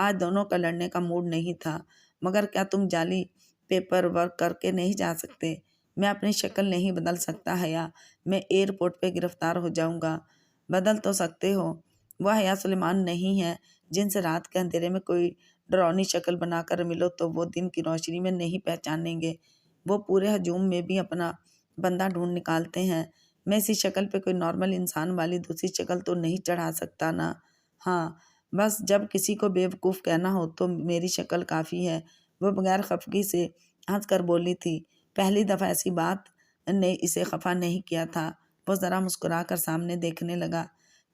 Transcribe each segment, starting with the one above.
آج دونوں کا لڑنے کا موڈ نہیں تھا۔ مگر کیا تم جعلی پیپر ورک کر کے نہیں جا سکتے؟ میں اپنی شکل نہیں بدل سکتا حیا، میں ایئرپورٹ پہ گرفتار ہو جاؤں گا۔ بدل تو سکتے ہو، وہ حیا سلیمان نہیں ہے جن سے رات کے اندھیرے میں کوئی ڈرونی شکل بنا کر ملو تو وہ دن کی روشنی میں نہیں پہچانیں گے۔ وہ پورے ہجوم میں بھی اپنا بندہ ڈھونڈ نکالتے ہیں۔ میں اسی شکل پہ کوئی نارمل انسان والی دوسری شکل تو نہیں چڑھا سکتا نا۔ ہاں بس جب کسی کو بیوقوف کہنا ہو تو میری شکل کافی ہے۔ وہ بغیر خفگی سے ہنس کر بولی تھی۔ پہلی دفعہ ایسی بات نے اسے خفا نہیں کیا تھا۔ وہ ذرا مسکرا کر سامنے دیکھنے لگا۔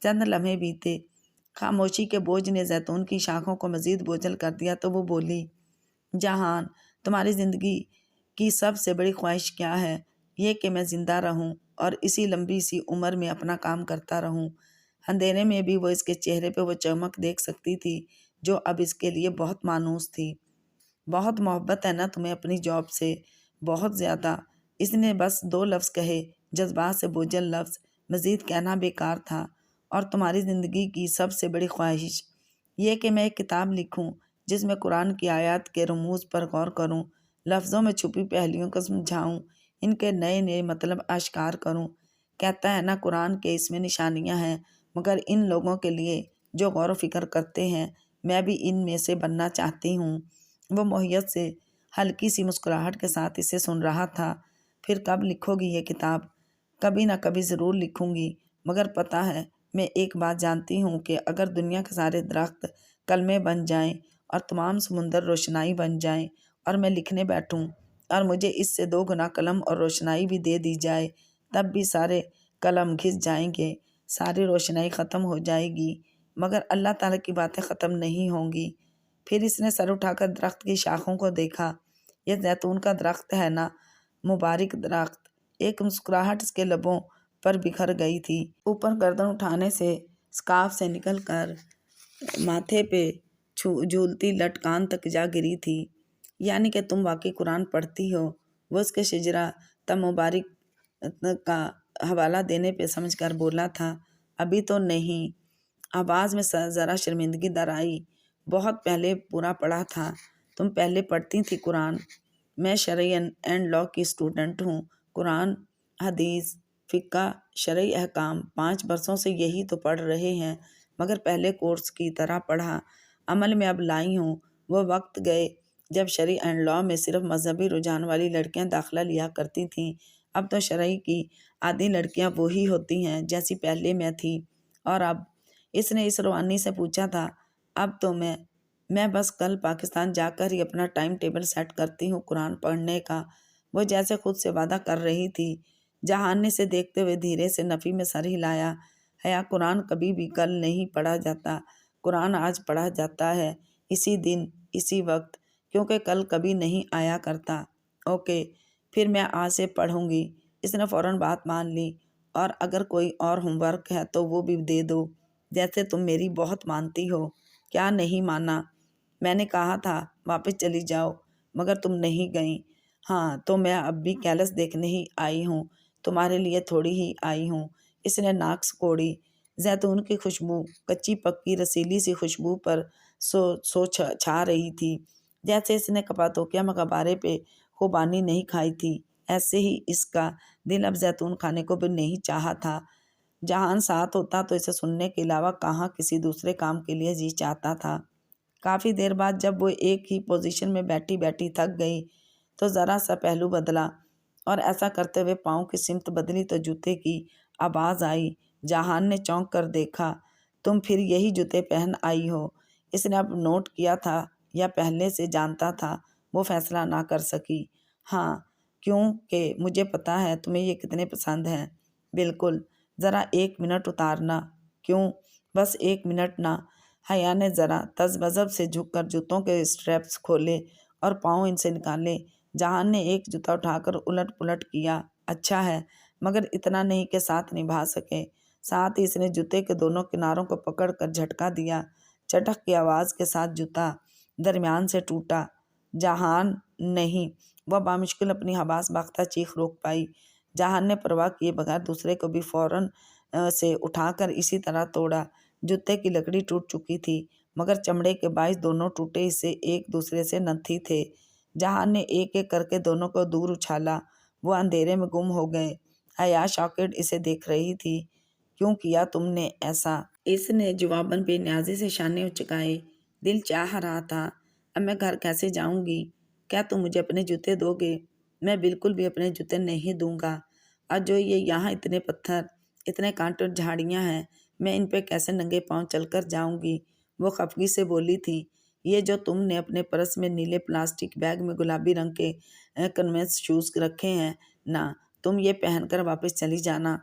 چند لمحے بیتے، خاموشی کے بوجھ نے زیتون کی شاخوں کو مزید بوجھل کر دیا تو وہ بولی، جہان، تمہاری زندگی کی سب سے بڑی خواہش کیا ہے؟ یہ کہ میں زندہ رہوں اور اسی لمبی سی عمر میں اپنا کام کرتا رہوں۔ اندھیرے میں بھی وہ اس کے چہرے پہ وہ چمک دیکھ سکتی تھی جو اب اس کے لیے بہت مانوس تھی۔ بہت محبت ہے نا تمہیں اپنی جاب سے؟ بہت زیادہ۔ اس نے بس 2 لفظ کہے، جذبات سے بوجھل لفظ، مزید کہنا بیکار تھا۔ اور تمہاری زندگی کی سب سے بڑی خواہش؟ یہ کہ میں ایک کتاب لکھوں جس میں قرآن کی آیات کے رموز پر غور کروں، لفظوں میں چھپی پہلیوں کو سمجھاؤں، ان کے نئے نئے مطلب آشکار کروں۔ کہتا ہے نا قرآن کے اس میں نشانیاں ہیں، مگر ان لوگوں کے لیے جو غور و فکر کرتے ہیں، میں بھی ان میں سے بننا چاہتی ہوں۔ وہ محیط سے ہلکی سی مسکراہٹ کے ساتھ اسے سن رہا تھا۔ پھر کب لکھو گی یہ کتاب؟ کبھی نہ کبھی ضرور لکھوں گی، مگر پتہ ہے میں ایک بات جانتی ہوں کہ اگر دنیا کے سارے درخت کلمے بن جائیں اور تمام سمندر روشنائی بن جائیں اور میں لکھنے بیٹھوں اور مجھے اس سے 2 گنا قلم اور روشنائی بھی دے دی جائے، تب بھی سارے قلم گھس جائیں گے، ساری روشنائی ختم ہو جائے گی، مگر اللہ تعالیٰ کی باتیں ختم نہیں ہوں گی۔ پھر اس نے سر اٹھا کر درخت کی شاخوں کو دیکھا۔ یہ زیتون کا درخت ہے نا، مبارک درخت۔ ایک مسکراہٹ اس کے لبوں پر بکھر گئی تھی۔ اوپر گردن اٹھانے سے سکارف سے نکل کر ماتھے پہ جھولتی لٹکان تک جا گری تھی۔ یعنی کہ تم واقعی قرآن پڑھتی ہو؟ وہ اس کے شجرہ تب مبارک کا حوالہ دینے پہ سمجھ کر بولا تھا۔ ابھی تو نہیں۔ آواز میں ذرا شرمندگی در آئی۔ بہت پہلے پورا پڑھا تھا۔ تم پہلے پڑھتی تھی قرآن؟ میں شرعی اینڈ لاء کی اسٹوڈنٹ ہوں۔ قرآن، حدیث، فقہ، شرعی احکام 5 برسوں سے یہی تو پڑھ رہے ہیں، مگر پہلے کورس کی طرح پڑھا، عمل میں اب لائی ہوں۔ وہ وقت گئے جب شرعی اینڈ لاء میں صرف مذہبی رجحان والی لڑکیاں داخلہ لیا کرتی تھیں۔ اب تو شرعی کی آدھی لڑکیاں وہی ہوتی ہیں جیسی پہلے میں تھی۔ اور اب؟ اس نے اس روانی سے پوچھا تھا۔ اب تو میں بس کل پاکستان جا کر ہی اپنا ٹائم ٹیبل سیٹ کرتی ہوں قرآن پڑھنے کا۔ وہ جیسے خود سے وعدہ کر رہی تھی۔ جہان نے اسے دیکھتے ہوئے دھیرے سے نفی میں سر ہلایا۔ حیا، قرآن کبھی بھی کل نہیں پڑھا جاتا، قرآن آج پڑھا جاتا ہے، اسی دن اسی وقت، کیونکہ کل کبھی نہیں آیا کرتا۔ اوکے، پھر میں آج سے پڑھوں گی۔ اس نے فوراً بات مان لی۔ اور اگر کوئی اور ہوم ورک ہے تو وہ بھی دے دو، جیسے تم میری بہت مانتی ہو۔ کیا نہیں مانا؟ میں نے کہا تھا واپس چلی جاؤ، مگر تم نہیں گئیں۔ ہاں تو میں اب بھی کیلس دیکھنے ہی آئی ہوں، تمہارے لیے تھوڑی ہی آئی ہوں۔ اس نے ناک سکوڑی۔ زیتون کی خوشبو کچی پکی رسیلی سی خوشبو پر سو چھا رہی تھی، جیسے اس نے کپاتوکیا مقبرے پہ خوبانی نہیں کھائی تھی۔ ایسے ہی اس کا دل اب زیتون کھانے کو بھی نہیں چاہا تھا۔ جہان ساتھ ہوتا تو اسے سننے کے علاوہ کہاں کسی دوسرے کام کے لیے جی چاہتا تھا۔ کافی دیر بعد جب وہ ایک ہی پوزیشن میں بیٹھی بیٹھی تھک گئی تو ذرا سا پہلو بدلا، اور ایسا کرتے ہوئے پاؤں کی سمت بدلی تو جوتے کی آواز آئی۔ جہان نے چونک کر دیکھا۔ تم پھر یہی جوتے پہن آئی ہو؟ اس نے اب نوٹ کیا تھا یا پہلے سے جانتا تھا، وہ فیصلہ نہ کر سکی۔ ہاں، کیوں کہ مجھے پتا ہے تمہیں یہ کتنے پسند ہیں۔ بالکل، ذرا 1 منٹ اتارنا۔ کیوں؟ بس 1 منٹ نا۔ حیا نے ذرا تذبذب سے جھک کر جوتوں کے اسٹریپس کھولے اور پاؤں ان سے نکالے۔ جہان نے ایک جوتا اٹھا کر الٹ پلٹ کیا۔ اچھا ہے، مگر اتنا نہیں کہ ساتھ نبھا سکے۔ ساتھ ہی اس نے جوتے کے دونوں کناروں کو پکڑ کر جھٹکا دیا۔ چٹک کی آواز کے ساتھ جوتا درمیان سے ٹوٹا۔ جہان، نہیں! وہ بامشکل اپنی حواس باختہ چیخ روک پائی۔ جہان نے پرواہ کیے بغیر دوسرے کو بھی فوراً سے اٹھا کر اسی طرح توڑا۔ جوتے کی لکڑی ٹوٹ چکی تھی، مگر چمڑے کے باعث دونوں ٹوٹے حصے ایک دوسرے سے نتھی تھے۔ جہان نے ایک ایک کر کے دونوں کو دور اچھالا، وہ اندھیرے میں گم ہو گئے۔ حیا شاکڈ اسے دیکھ رہی تھی۔ کیوں کیا تم نے ایسا؟ اس نے جواباً بے نیازی سے شانے اچکائے۔ دل چاہ رہا تھا، اب میں گھر کیسے جاؤں گی؟ کیا تم مجھے اپنے جوتے دو گے؟ میں بالکل بھی اپنے جوتے نہیں دوں گا۔ اور جو یہ یہاں اتنے پتھر، اتنے کانٹے اور جھاڑیاں ہیں، میں ان پہ کیسے ننگے پاؤں چل کر جاؤں گی؟ وہ خفگی سے بولی تھی۔ یہ جو تم نے اپنے پرس میں نیلے پلاسٹک بیگ میں گلابی رنگ کے کنوینس شوز رکھے ہیں نا، تم یہ پہن کر واپس چلی جانا۔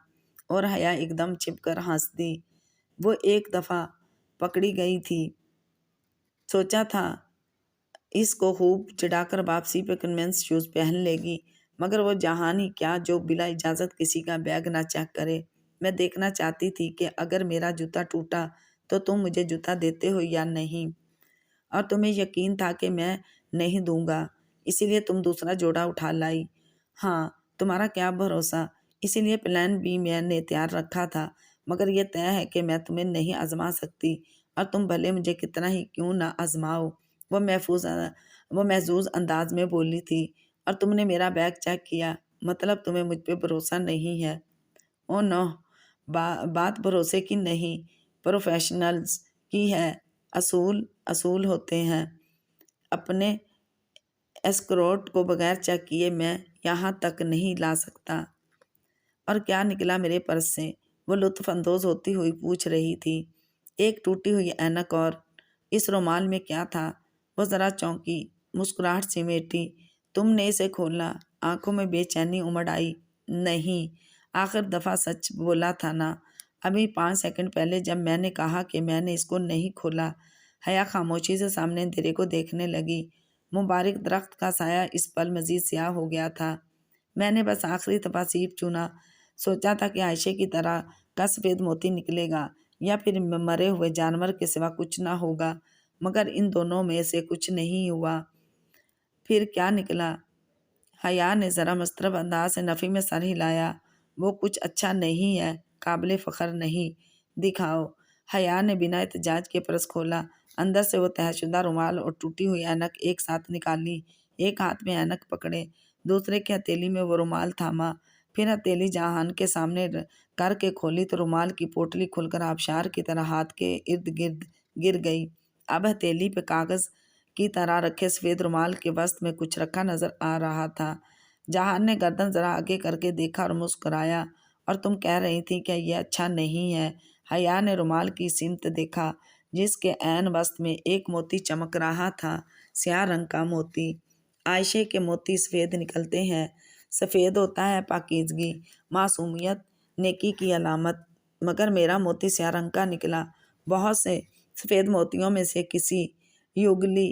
اور حیا ایک دم چھپ کر ہنس دی۔ وہ ایک دفعہ پکڑی گئی تھی، سوچا تھا اس کو خوب چڑھا کر واپسی پہ کنوینس شوز پہن لے گی، مگر وہ جہان ہی کیا جو بلا اجازت کسی کا بیگ نہ چیک کرے۔ میں دیکھنا چاہتی تھی کہ اگر میرا جوتا ٹوٹا تو تم مجھے جوتا دیتے ہو یا نہیں، اور تمہیں یقین تھا کہ میں نہیں دوں گا، اسی لیے تم دوسرا جوڑا اٹھا لائی۔ ہاں، تمہارا کیا بھروسہ، اسی لیے پلان بی میں نے تیار رکھا تھا، مگر یہ طے ہے کہ میں تمہیں نہیں آزما سکتی، اور تم بھلے مجھے کتنا ہی کیوں نہ آزماؤ۔ وہ محظوظ انداز میں بولی تھی۔ اور تم نے میرا بیگ چیک کیا، مطلب تمہیں مجھ پہ بھروسہ نہیں ہے؟ او نو، بات بھروسے کی نہیں، پروفیشنلز کی ہے۔ اصول ہوتے ہیں۔ اپنے اسکورٹ کو بغیر چیک کیے میں یہاں تک نہیں لا سکتا۔ اور کیا نکلا میرے پرس سے؟ وہ لطف اندوز ہوتی ہوئی پوچھ رہی تھی۔ ایک ٹوٹی ہوئی اینک اور اس رومال میں کیا تھا؟ وہ ذرا چونکی، مسکراہٹ سمیٹی۔ تم نے اسے کھولا؟ آنکھوں میں بے چینی امڑ آئی۔ نہیں، آخر دفعہ سچ بولا تھا نا، ابھی 5 سیکنڈ پہلے جب میں نے کہا کہ میں نے اس کو نہیں کھولا۔ حیا خاموشی سے سامنے اندھیرے کو دیکھنے لگی۔ مبارک درخت کا سایہ اس پل مزید سیاہ ہو گیا تھا۔ میں نے بس آخری تفاصیل چنا، سوچا تھا کہ عائشہ کی طرح کا سفید موتی نکلے گا یا پھر مرے ہوئے جانور کے سوا کچھ نہ ہوگا، مگر ان دونوں میں سے کچھ نہیں ہوا۔ پھر کیا نکلا؟ حیا نے ذرا مضطرب انداز سے نفی میں سر ہلایا۔ وہ کچھ اچھا نہیں ہے، قابل فخر نہیں۔ دکھاؤ۔ حیا نے بنا احتجاج کے پرس کھولا۔ اندر سے وہ طے شدہ رومال اور ٹوٹی ہوئی اینک ایک ساتھ نکالی۔ ایک ہاتھ میں اینک پکڑے، دوسرے کی ہتھیلی میں وہ رومال تھاما۔ پھر ہتھیلی جہان کے سامنے کر کے کھولی تو رومال کی پوٹلی کھل کر آبشار کی طرح ہاتھ کے ارد گرد گر گئی۔ اب ہتھیلی پہ کاغذ کی طرح رکھے سفید رومال کے وسط میں کچھ رکھا نظر آ رہا تھا۔ جہان نے گردن ذرا آگے کر کے دیکھا اور مسکرایا۔ اور تم کہہ رہی تھی کہ یہ اچھا نہیں ہے؟ حیا نے رومال کی سمت دیکھا جس کے عین وسط میں ایک موتی چمک رہا تھا، سیاہ رنگ کا موتی۔ عائشہ کے موتی سفید نکلتے ہیں۔ سفید ہوتا ہے پاکیزگی، معصومیت، نیکی کی علامت، مگر میرا موتی سیاہ رنگ کا نکلا۔ بہت سے سفید موتیوں میں سے کسی، یوگلی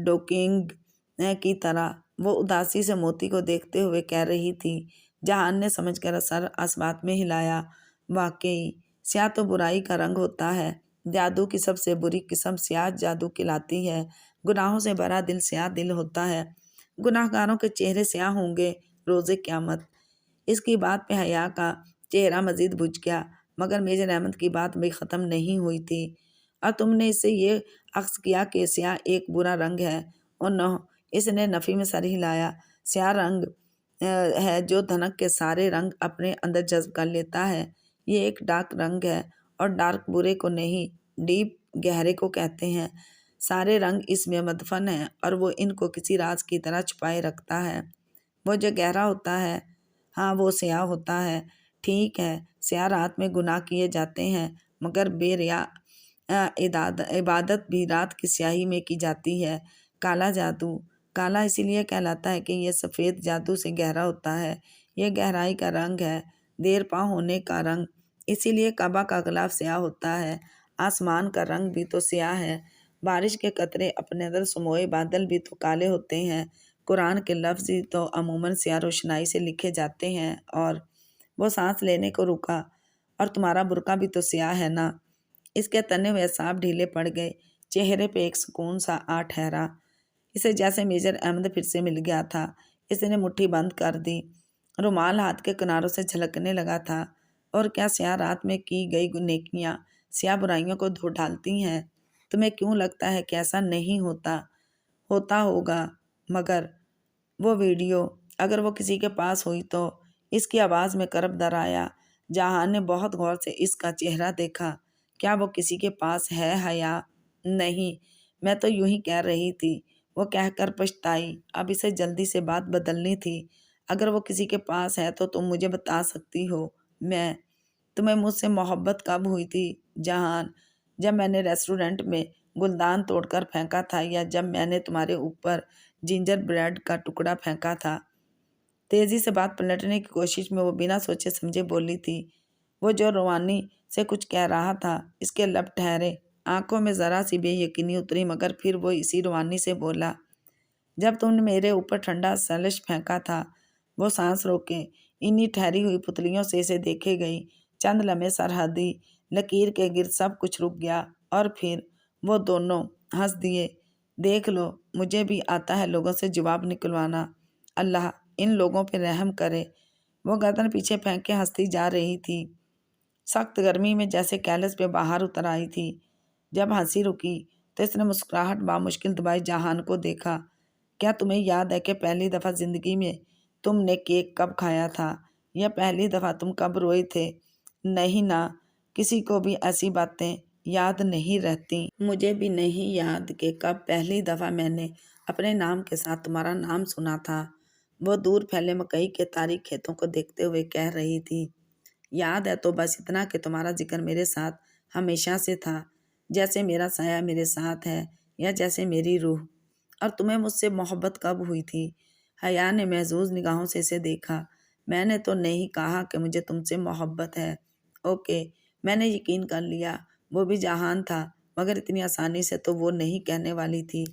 ڈوکنگ کی طرح۔ وہ اداسی سے موتی کو دیکھتے ہوئے کہہ رہی تھی۔ جہان نے سمجھ کر سر اس بات میں ہلایا۔ واقعی، سیاہ تو برائی کا رنگ ہوتا ہے۔ جادو کی سب سے بری قسم سیاہ جادو کہلاتی ہے۔ گناہوں سے بھرا دل سیاہ دل ہوتا ہے۔ گناہ گاروں کے چہرے سیاہ ہوں گے روز قیامت۔ اس کی بات پہ حیا کا چہرہ مزید بجھ گیا، مگر میجر احمد کی بات بھی ختم نہیں ہوئی تھی۔ اور تم نے اس سے یہ اخذ کیا کہ سیاہ ایک برا رنگ ہے؟ او نو، اس نے نفی میں سر ہلایا۔ سیاہ رنگ ہے جو دھنک کے سارے رنگ اپنے اندر جذب کر لیتا ہے۔ یہ ایک ڈارک رنگ ہے، اور ڈارک برے کو نہیں، ڈیپ گہرے کو کہتے ہیں۔ سارے رنگ اس میں مدفن ہیں اور وہ ان کو کسی راز کی طرح چھپائے رکھتا ہے۔ وہ جو گہرا ہوتا ہے، ہاں وہ سیاہ ہوتا ہے۔ ٹھیک ہے، سیاہ رات میں گناہ کیے جاتے ہیں، مگر بے ریا عبادت بھی رات کی سیاہی میں کی جاتی ہے۔ کالا جادو کالا اسی لیے کہلاتا ہے کہ یہ سفید جادو سے گہرا ہوتا ہے۔ یہ گہرائی کا رنگ ہے، دیر پا ہونے کا رنگ، اسی لیے کعبہ کا غلاف سیاہ ہوتا ہے۔ آسمان کا رنگ بھی تو سیاہ ہے۔ بارش کے قطرے اپنے اندر سموئے بادل بھی تو کالے ہوتے ہیں۔ قرآن کے لفظ ہی تو عموماً سیاہ روشنائی سے لکھے جاتے ہیں۔ اور وہ سانس لینے کو رکا۔ اور تمہارا برقع بھی تو سیاہ ہے نا؟ اس کے تنے ہوئے اعصاب ڈھیلے پڑ گئے، چہرے پہ ایک سکون سا آ ٹھہرا۔ اسے جیسے میجر احمد پھر سے مل گیا تھا۔ اس نے مٹھی بند کر دی۔ رومال ہاتھ کے کناروں سے جھلکنے لگا تھا۔ اور کیا سیاہ رات میں کی گئی نیکیاں سیاہ برائیوں کو دھو ڈالتی ہیں؟ تمہیں کیوں لگتا ہے کہ ایسا نہیں ہوتا ہوگا؟ مگر وہ ویڈیو اگر وہ کسی کے پاس ہوئی تو؟ اس کی آواز میں کرب در آیا۔ جہان نے بہت غور سے اس کا چہرہ دیکھا۔ کیا وہ کسی کے پاس ہے یا نہیں؟ میں تو یوں ہی کہہ رہی تھی، وہ کہہ کر پچھتائی۔ اب اسے جلدی سے بات بدلنی تھی۔ اگر وہ کسی کے پاس ہے تو تم مجھے بتا سکتی ہو۔ تمہیں مجھ سے محبت کب ہوئی تھی جہان؟ جب میں نے ریسٹورنٹ میں گلدان توڑ کر پھینکا تھا، یا جب میں نے تمہارے اوپر جنجر بریڈ کا ٹکڑا پھینکا تھا؟ تیزی سے بات پلٹنے کی کوشش میں وہ بنا سوچے سمجھے بولی تھی۔ وہ جو روانی سے کچھ کہہ رہا تھا، اس کے لب ٹھہرے، آنکھوں میں ذرا سی بے یقینی اتری، مگر پھر وہ اسی روانی سے بولا، جب تم نے میرے اوپر ٹھنڈا سلش پھینکا تھا۔ وہ سانس روکے انہی ٹھہری ہوئی پتلیوں سے اسے دیکھے گئی۔ چند لمحے سرحدی لکیر کے گرد سب کچھ رک گیا، اور پھر وہ دونوں ہنس دیے۔ دیکھ لو، مجھے بھی آتا ہے لوگوں سے جواب نکلوانا۔ اللہ ان لوگوں پہ رحم کرے۔ وہ گردن پیچھے پھینک کے ہنستی جا رہی تھی، سخت گرمی میں جیسے کیلس پہ باہر اتر آئی تھی۔ جب ہنسی رکی تو اس نے مسکراہٹ بامشکل دبائی جہان کو دیکھا۔ کیا تمہیں یاد ہے کہ پہلی دفعہ زندگی میں تم نے کیک کب کھایا تھا؟ یا پہلی دفعہ تم کب روئے تھے؟ نہیں نا، کسی کو بھی ایسی باتیں یاد نہیں رہتی۔ مجھے بھی نہیں یاد کہ کب پہلی دفعہ میں نے اپنے نام کے ساتھ تمہارا نام سنا تھا۔ وہ دور پھیلے مکئی کے تاریک کھیتوں کو دیکھتے ہوئے کہہ رہی تھی۔ یاد ہے تو بس اتنا کہ تمہارا ذکر میرے ساتھ ہمیشہ سے تھا، جیسے میرا سایہ میرے ساتھ ہے، یا جیسے میری روح۔ اور تمہیں مجھ سے محبت کب ہوئی تھی؟ حیا نے محظوظ نگاہوں سے اسے دیکھا۔ میں نے تو نہیں کہا کہ مجھے تم سے محبت ہے۔ اوکے، میں نے یقین کر لیا، وہ بھی جہان تھا، مگر اتنی آسانی سے تو وہ نہیں کہنے والی تھی۔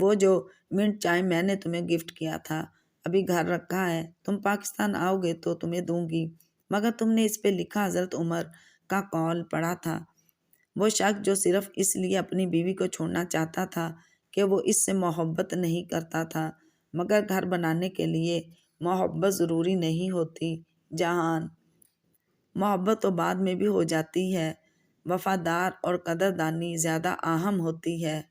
وہ جو ونڈ چائم میں نے تمہیں گفٹ کیا تھا، ابھی گھر رکھا ہے، تم پاکستان آؤ گے تو تمہیں دوں گی۔ مگر تم نے اس پہ لکھا حضرت عمر کا قول پڑھا تھا، وہ شخص جو صرف اس لیے اپنی بیوی کو چھوڑنا چاہتا تھا کہ وہ اس سے محبت نہیں کرتا تھا، مگر گھر بنانے کے لیے محبت ضروری نہیں ہوتی جہان۔ محبت تو بعد میں بھی ہو جاتی ہے، وفادار اور قدردانی زیادہ اہم ہوتی ہے۔